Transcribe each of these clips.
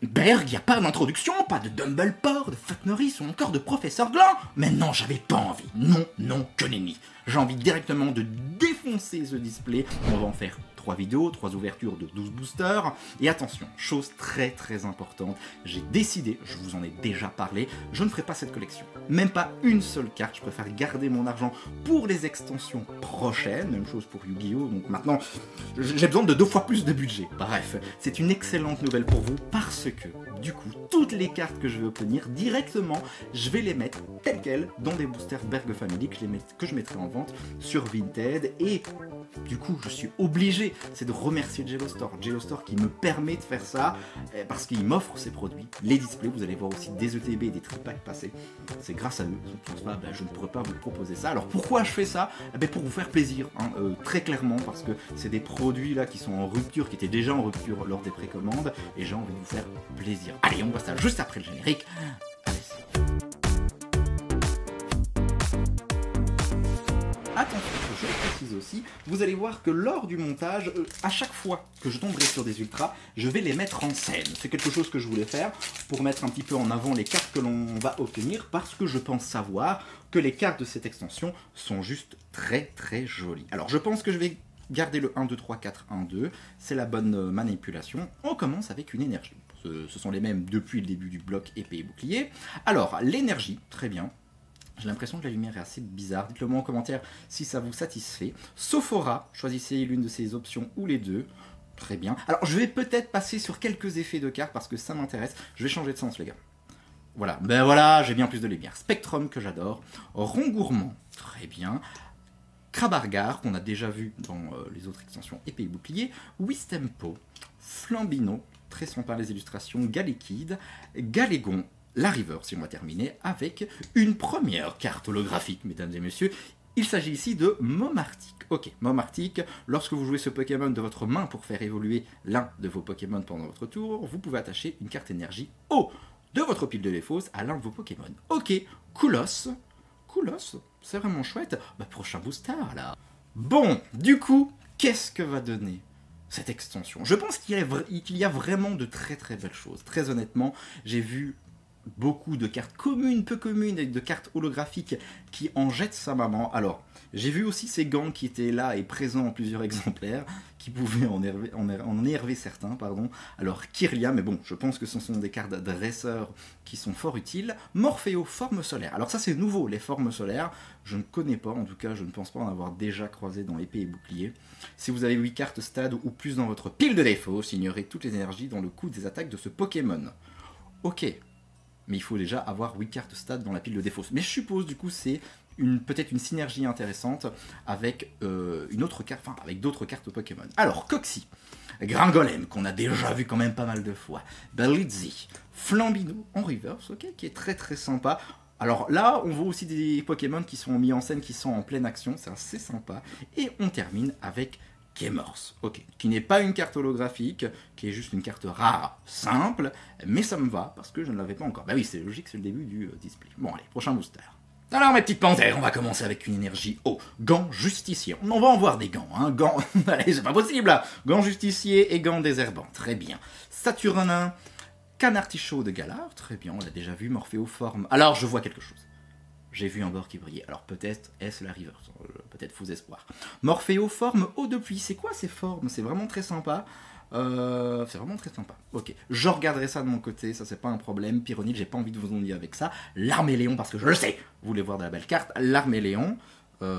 Berg, y a pas d'introduction, pas de Dumbledore, de Fuck Norris ou encore de Professeur Gland. Mais non, j'avais pas envie. Non, non, que nenni. J'ai envie directement de défoncer ce display. On va en faire 3 vidéos, 3 ouvertures de 12 boosters. Et attention, chose très très importante, j'ai décidé, je vous en ai déjà parlé, je ne ferai pas cette collection. Même pas une seule carte, je préfère garder mon argent pour les extensions prochaines. Même chose pour Yu-Gi-Oh! Donc maintenant, j'ai besoin de 2 fois plus de budget. Bref, c'est une excellente nouvelle pour vous parce que, du coup, toutes les cartes que je vais obtenir directement, je vais les mettre telles quelles dans des boosters Berg Family que je mettrai en vente sur Vinted. Et du coup, je suis obligé, c'est de remercier Jelostore qui me permet de faire ça, parce qu'il m'offre ses produits, les displays, vous allez voir aussi des ETB et des tripacks passés, c'est grâce à eux, je ne pourrais pas vous proposer ça. Alors pourquoi je fais ça? Pour vous faire plaisir, hein, très clairement, parce que c'est des produits là qui sont en rupture, qui étaient déjà en rupture lors des précommandes, et j'ai envie de vous faire plaisir. Allez, on voit ça juste après le générique. Attention, je le précise aussi, vous allez voir que lors du montage, à chaque fois que je tomberai sur des ultras, je vais les mettre en scène. C'est quelque chose que je voulais faire pour mettre un petit peu en avant les cartes que l'on va obtenir, parce que je pense savoir que les cartes de cette extension sont juste très très jolies. Alors je pense que je vais garder le 1, 2, 3, 4, 1, 2, c'est la bonne manipulation. On commence avec une énergie. Ce sont les mêmes depuis le début du bloc épée et bouclier. Alors, l'énergie, très bien. J'ai l'impression que la lumière est assez bizarre. Dites-le moi en commentaire si ça vous satisfait. Sophora, choisissez l'une de ces options ou les deux. Très bien. Alors, je vais peut-être passer sur quelques effets de cartes parce que ça m'intéresse. Je vais changer de sens, les gars. Voilà. Ben voilà, j'ai bien plus de lumière. Spectrum, que j'adore. Rongourmand, très bien. Krabargar, qu'on a déjà vu dans les autres extensions épée et bouclier. Wistempo, Flambino, très sympa les illustrations. Galekid, Galégon, la River, si on va terminer avec une première carte holographique, mesdames et messieurs. Il s'agit ici de Momartic. Ok, Momartic, lorsque vous jouez ce Pokémon de votre main pour faire évoluer l'un de vos Pokémon pendant votre tour, vous pouvez attacher une carte énergie haut de votre pile de défausse à l'un de vos Pokémon. Ok, Koulos, c'est vraiment chouette. Prochain booster, là. Bon, du coup, qu'est-ce que va donner cette extension? Je pense qu'il y a vraiment de très très belles choses. Très honnêtement, j'ai vu beaucoup de cartes communes, peu communes, et de cartes holographiques qui en jettent sa maman. Alors, j'ai vu aussi ces gants qui étaient là et présents en plusieurs exemplaires, qui pouvaient en énerver certains, pardon. Alors, Kirlia, mais bon, je pense que ce sont des cartes dresseurs qui sont fort utiles. Morpheo, forme solaire. Alors ça, c'est nouveau, les formes solaires. Je ne connais pas, en tout cas, je ne pense pas en avoir déjà croisé dans épée et bouclier. Si vous avez 8 cartes stade ou plus dans votre pile de défauts, ignorez toutes les énergies dans le coût des attaques de ce Pokémon. Ok. Mais il faut déjà avoir 8 cartes stade dans la pile de défauts. Mais je suppose, du coup, c'est peut-être une synergie intéressante avec une autre carte, enfin, avec d'autres cartes Pokémon. Alors, Coxy, Gringolem, qu'on a déjà vu quand même pas mal de fois, Blitzy, Flambino en reverse, ok, qui est très très sympa. Alors là, on voit aussi des Pokémon qui sont mis en scène, qui sont en pleine action, c'est assez sympa. Et on termine avec Kemors, ok, qui n'est pas une carte holographique, qui est juste une carte rare, simple, mais ça me va, parce que je ne l'avais pas encore. Bah oui, c'est logique, c'est le début du display. Bon, allez, prochain booster. Alors, mes petites panthères, on va commencer avec une énergie haut. Gants justicier. On va en voir des gants, hein, gants... Allez, c'est pas possible, là. Gants justicier et gants désherbants, très bien. Saturnin, Canartichaud de Galar, très bien, on l'a déjà vu, Morphéoforme. Alors, je vois quelque chose. J'ai vu un bord qui brillait. Alors peut-être est-ce la River, peut-être faux espoir. Morpheo, forme eau de pluie. C'est quoi ces formes? C'est vraiment très sympa. C'est vraiment très sympa. Ok, je regarderai ça de mon côté, ça c'est pas un problème. Pyronite, j'ai pas envie de vous ennuyer avec ça. L'Arméléon, parce que je le sais, vous voulez voir de la belle carte. L'Arméléon,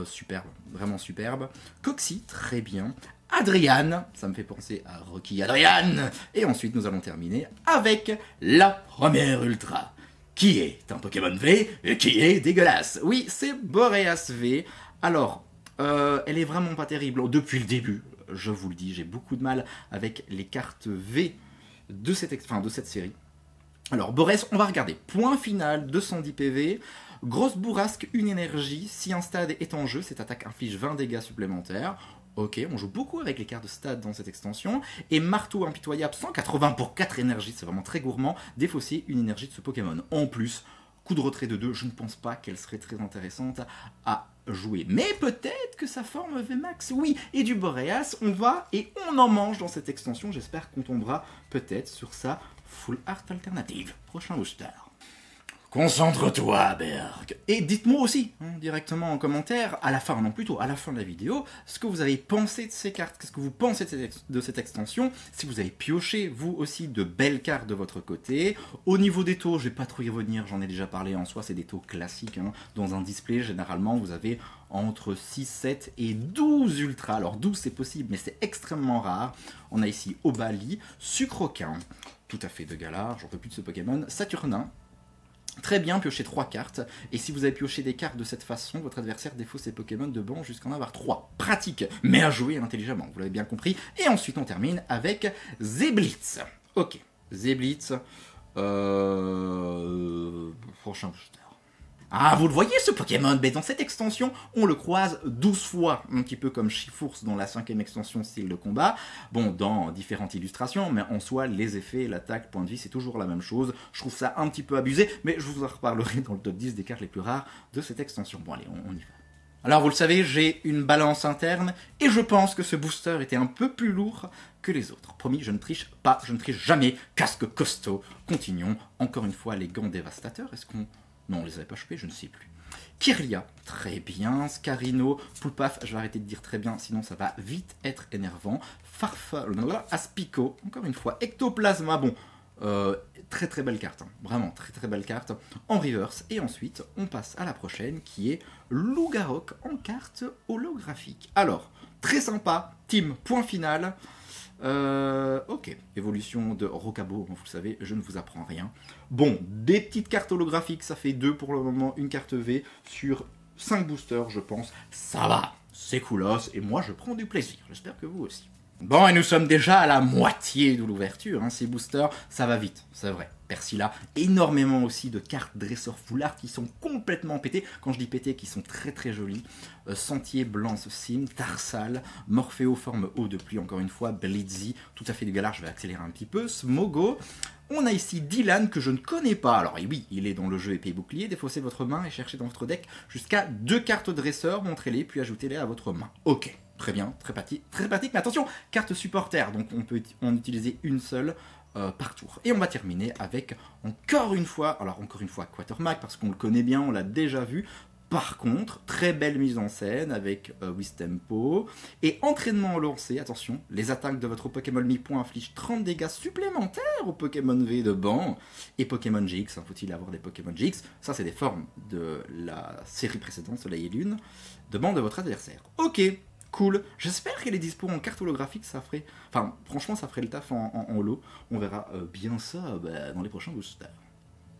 superbe, vraiment superbe. Coxy, très bien. Adrian, ça me fait penser à Rocky Adrian. Et ensuite nous allons terminer avec la première ultra, qui est un Pokémon V et qui est dégueulasse. Oui, c'est Boreas V. Alors, elle est vraiment pas terrible depuis le début. Je vous le dis, j'ai beaucoup de mal avec les cartes V de cette série. Alors, Boreas, on va regarder. Point final, 210 PV. Grosse bourrasque, une énergie. Si un stade est en jeu, cette attaque inflige 20 dégâts supplémentaires. Ok, on joue beaucoup avec les cartes de stade dans cette extension. Et marteau impitoyable, 180 pour 4 énergies, c'est vraiment très gourmand. Défausser une énergie de ce Pokémon. En plus, coup de retrait de 2, je ne pense pas qu'elle serait très intéressante à jouer. Mais peut-être que sa forme VMAX, oui. Et du Boreas, on va et on en mange dans cette extension. J'espère qu'on tombera peut-être sur sa Full Art Alternative, prochain booster. Concentre-toi, Berg. Et dites-moi aussi, directement en commentaire, à la fin, non plutôt à la fin de la vidéo, ce que vous avez pensé de ces cartes, qu'est-ce que vous pensez de cette extension, si vous avez pioché, vous aussi, de belles cartes de votre côté. Au niveau des taux, je vais pas trop y revenir, j'en ai déjà parlé en soi, c'est des taux classiques. Dans un display, généralement, vous avez entre 6, 7 et 12 ultras. Alors 12 c'est possible, mais c'est extrêmement rare. On a ici Obali, Sucroquin, tout à fait de Galar, j'en peux plus de ce Pokémon, Saturnin. Très bien, piocher 3 cartes, et si vous avez pioché des cartes de cette façon, votre adversaire défaut ses Pokémon de banc jusqu'à en avoir 3. Pratique, mais à jouer intelligemment, vous l'avez bien compris. Et ensuite on termine avec Zeblitz. Ok, Zeblitz, prochain booster. Ah, vous le voyez ce Pokémon, mais dans cette extension, on le croise 12 fois, un petit peu comme Shifours dans la 5e extension style de combat, bon, dans différentes illustrations, mais en soi, les effets, l'attaque, point de vie, c'est toujours la même chose. Je trouve ça un petit peu abusé, mais je vous en reparlerai dans le top 10 des cartes les plus rares de cette extension. Bon, allez, on y va. Alors, vous le savez, j'ai une balance interne, et je pense que ce booster était un peu plus lourd que les autres. Promis, je ne triche pas, je ne triche jamais, casque costaud. Continuons, encore une fois, les gants dévastateurs, est-ce qu'on... Non, on les avait pas chopés, je ne sais plus. Kirlia, très bien. Scarino, Poulpaf, je vais arrêter de dire très bien, sinon ça va vite être énervant. Farfal, Aspico, encore une fois. Ectoplasma, bon, très très belle carte, vraiment très très belle carte en reverse. Et ensuite, on passe à la prochaine qui est Lougarok en carte holographique. Alors, très sympa, team, point final. Ok, évolution de Rocabo, vous le savez, je ne vous apprends rien. Bon, des petites cartes holographiques, ça fait 2 pour le moment, une carte V sur 5 boosters, je pense. Ça va, c'est coolos, et moi je prends du plaisir, j'espère que vous aussi. Bon, et nous sommes déjà à la moitié de l'ouverture, ces boosters, ça va vite, c'est vrai. Persila, énormément aussi de cartes dresseurs full art qui sont complètement pétées. Quand je dis pétées, qui sont très très jolies. Sentier, Blance, Sim, Tarsal, Morpheo, forme eau de pluie, encore une fois, Blitzy, tout à fait du Galar, je vais accélérer un petit peu, Smogo. On a ici Dylan que je ne connais pas. Alors oui, il est dans le jeu épée et bouclier. Défaussez votre main et cherchez dans votre deck jusqu'à 2 cartes dresseurs, montrez-les, puis ajoutez-les à votre main. Ok, très bien, très pratique, mais attention, carte supporter, donc on peut en utiliser une seule. Par tour. Et on va terminer avec, encore une fois Quatermack, parce qu'on le connaît bien, on l'a déjà vu. Par contre, très belle mise en scène avec Wistempo. Et entraînement au lancer, attention, les attaques de votre Pokémon Mi-Point infligent 30 dégâts supplémentaires au Pokémon V de banc. Et Pokémon GX, faut-il avoir des Pokémon GX? Ça, c'est des formes de la série précédente, Soleil et Lune, de banc de votre adversaire. Ok, cool, j'espère qu'elle est dispo en carte holographique, ça ferait... Enfin, franchement, ça ferait le taf en holo. On verra bien ça dans les prochains boosters.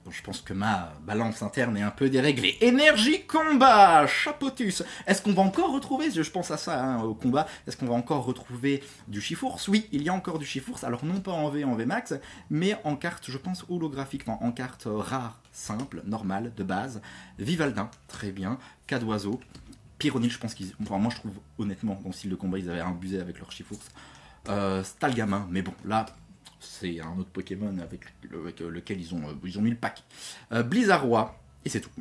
Bon, je pense que ma balance interne est un peu déréglée. Énergie combat, Chapotus. Est-ce qu'on va encore retrouver, je pense à ça au combat, est-ce qu'on va encore retrouver du Shifours? Oui, il y a encore du Shifours, alors non pas en V, en VMAX, mais en carte, je pense, holographique, en carte rare, simple, normale, de base. Vivaldin, très bien. Cadoiseau. Pyronil, je pense qu'ils... Enfin, moi, je trouve, honnêtement, dans le style de combat, ils avaient abusé avec leur Shifours. Stalgamin, mais bon, là, c'est un autre Pokémon avec lequel ils ont mis le pack. Blizzarrois, et c'est tout.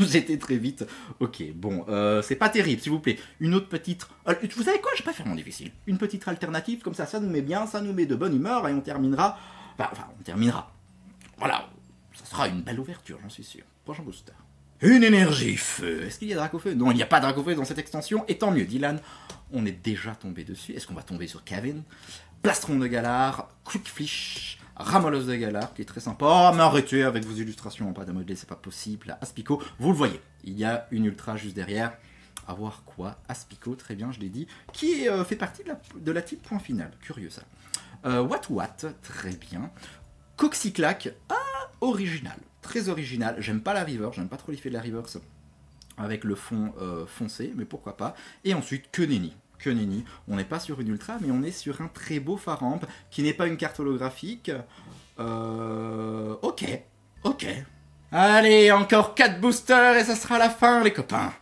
J'étais très vite. Ok, bon, c'est pas terrible, s'il vous plaît. Une autre petite... vous savez quoi, je vais pas faire mon difficile. Une petite alternative, comme ça nous met bien, ça nous met de bonne humeur, et on terminera... Enfin, on terminera. Voilà, ça sera une belle ouverture, j'en suis sûr. Prochain booster. Une énergie feu. Est-ce qu'il y a Dracofeu? Non, il n'y a pas Dracofeu dans cette extension, et tant mieux. Dylan, on est déjà tombé dessus. Est-ce qu'on va tomber sur Kevin? Plastron de Galar, Quickflish, Ramolos de Galar, qui est très sympa. Oh, mais arrêtez avec vos illustrations, pas d'amodelé, c'est pas possible. Aspico, vous le voyez, il y a une ultra juste derrière. À voir quoi? Aspico, très bien, je l'ai dit, qui fait partie de la type point final. Curieux ça. What, très bien. Coxiclac, original. Très original. J'aime pas la reverse, j'aime pas trop l'effet de la reverse avec le fond foncé, mais pourquoi pas. Et ensuite, Keneni. On n'est pas sur une ultra, mais on est sur un très beau Faramp, qui n'est pas une carte holographique. Ok. Allez, encore 4 boosters et ça sera la fin, les copains.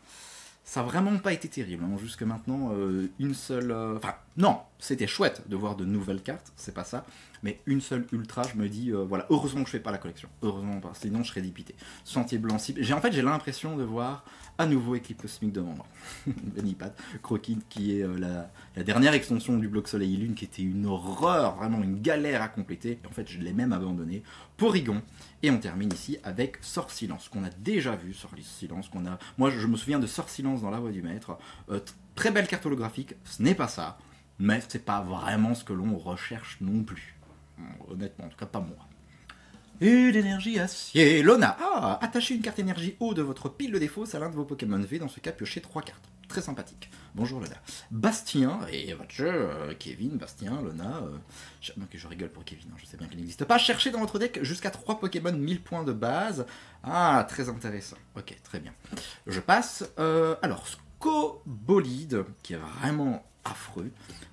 Ça n'a vraiment pas été terrible, jusque maintenant, une seule... Enfin, Non, c'était chouette de voir de nouvelles cartes, c'est pas ça. Mais une seule ultra, je me dis, voilà, heureusement que je fais pas la collection. Heureusement pas, sinon je serais dépité. Sentier blanc cible. En fait, j'ai l'impression de voir à nouveau Éclipse Cosmique devant moi. Benipat, Croquis, qui est la dernière extension du bloc Soleil et Lune, qui était une horreur, vraiment une galère à compléter. Et en fait, je l'ai même abandonné. Porygon. Et on termine ici avec Sort Silence, qu'on a déjà vu, Sort Silence, qu'on a... Moi, je me souviens de Sort Silence dans La Voix du Maître. Très belle carte holographique, ce n'est pas ça. Mais c'est pas vraiment ce que l'on recherche non plus. Honnêtement, en tout cas pas moi. Et l'énergie acier. Lona. Ah, attachez une carte énergie haut de votre pile de défauts à l'un de vos Pokémon V. Dans ce cas, piochez 3 cartes. Très sympathique. Bonjour Lona. Bastien, et votre jeu, Kevin, Bastien, Lona. Je rigole pour Kevin, hein, je sais bien qu'il n'existe pas. Cherchez dans votre deck jusqu'à 3 Pokémon 1000 points de base. Ah, très intéressant. Ok, très bien. Je passe. Alors, Scobolide, qui est vraiment affreux.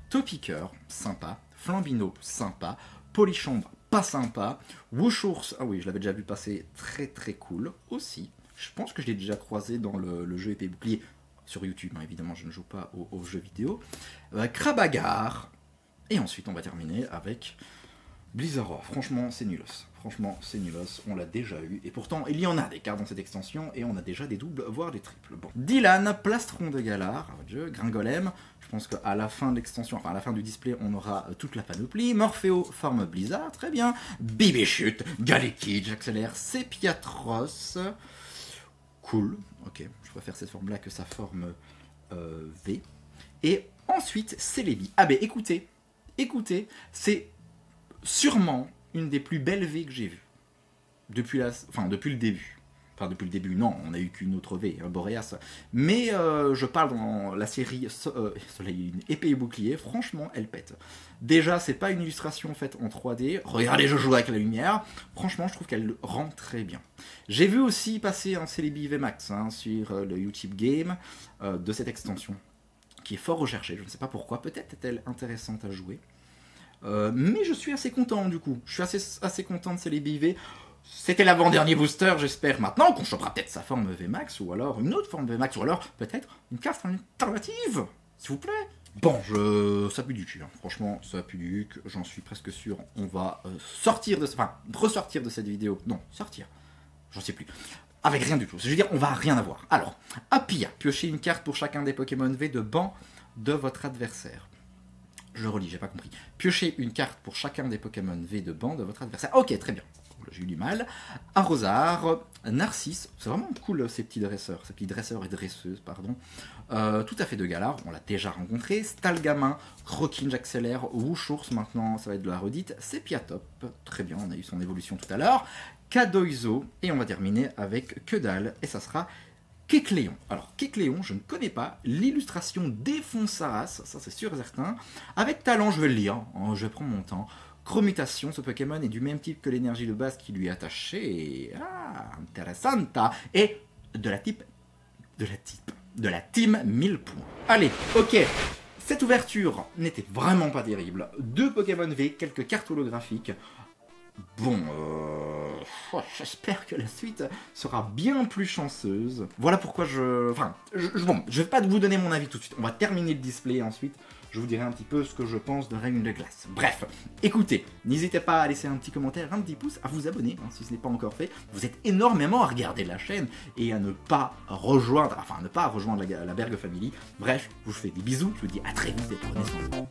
Topiqueur, sympa. Flambino, sympa. Polychambre, pas sympa. Wushours, ah oui, je l'avais déjà vu passer, très très cool aussi. Je pense que je l'ai déjà croisé dans le jeu épée bouclier sur YouTube, hein, évidemment je ne joue pas aux jeux vidéo. Krabagar, et ensuite on va terminer avec Blizzard. Franchement c'est nulos, on l'a déjà eu, et pourtant il y en a des cartes dans cette extension, et on a déjà des doubles, voire des triples. Bon. Dylan, Plastron de Galar, Gringolem, je pense qu'à la fin de l'extension, enfin à la fin du display, on aura toute la panoplie. Morpheo, forme Blizzard, très bien. Bibichute, Galekid, j'accélère, Sepiatros, cool, ok, je préfère cette forme-là que sa forme V. Et ensuite, Celebi. Ah ben écoutez, c'est sûrement une des plus belles V que j'ai vues. Depuis le début. Enfin, depuis le début, non, on n'a eu qu'une autre V, Boreas. Mais je parle dans la série Soleil Épée et Bouclier, franchement, elle pète. Déjà, c'est pas une illustration faite en 3D. Regardez, je joue avec la lumière. Franchement, je trouve qu'elle rend très bien. J'ai vu aussi passer un Celebi VMAX sur le YouTube Game de cette extension, qui est fort recherchée. Je ne sais pas pourquoi, peut-être est-elle intéressante à jouer. Mais je suis assez content du coup. Je suis assez content de Celebi V. C'était l'avant-dernier booster, j'espère maintenant qu'on chopera peut-être sa forme VMAX, ou alors une autre forme VMAX, ou alors peut-être une carte alternative, s'il vous plaît. Bon, ça pue du cul, hein. Franchement, ça pue du cul, j'en suis presque sûr. On va ressortir de cette vidéo. Non, sortir, j'en sais plus. Avec rien du tout, je veux dire, on va rien avoir. Alors, Apia, piochez une carte pour chacun des Pokémon V de banc de votre adversaire. Je relis, j'ai pas compris. Piochez une carte pour chacun des Pokémon V de banc de votre adversaire. Ok, très bien. J'ai eu du mal. Arrosard, Narcisse, c'est vraiment cool ces petits dresseurs et dresseuses, pardon. Tout à fait de Galar, on l'a déjà rencontré. Stalgamin, Croquin, j'accélère. Wushours, maintenant ça va être de la redite. Sepiatop, très bien, on a eu son évolution tout à l'heure. Kadoizo, et on va terminer avec que dalle, et ça sera Kecléon. Alors Kecléon, je ne connais pas, l'illustration défonce sa race, ça c'est sûr et certain. Avec talent, je vais le lire, je vais prendre mon temps. Chromutation, ce Pokémon est du même type que l'énergie de base qui lui est attachée. Ah, intéressanta. Et de la team 1000 points. Allez, ok. Cette ouverture n'était vraiment pas terrible. 2 Pokémon V, quelques cartes holographiques. Bon, j'espère que la suite sera bien plus chanceuse. Voilà pourquoi bon, je vais pas vous donner mon avis tout de suite. On va terminer le display et ensuite je vous dirai un petit peu ce que je pense de Règne de Glace. Bref, écoutez, n'hésitez pas à laisser un petit commentaire, un petit pouce, à vous abonner si ce n'est pas encore fait. Vous êtes énormément à regarder la chaîne et à ne pas rejoindre la Berg Family. Bref, je vous fais des bisous, je vous dis à très vite et prenez soin de vous.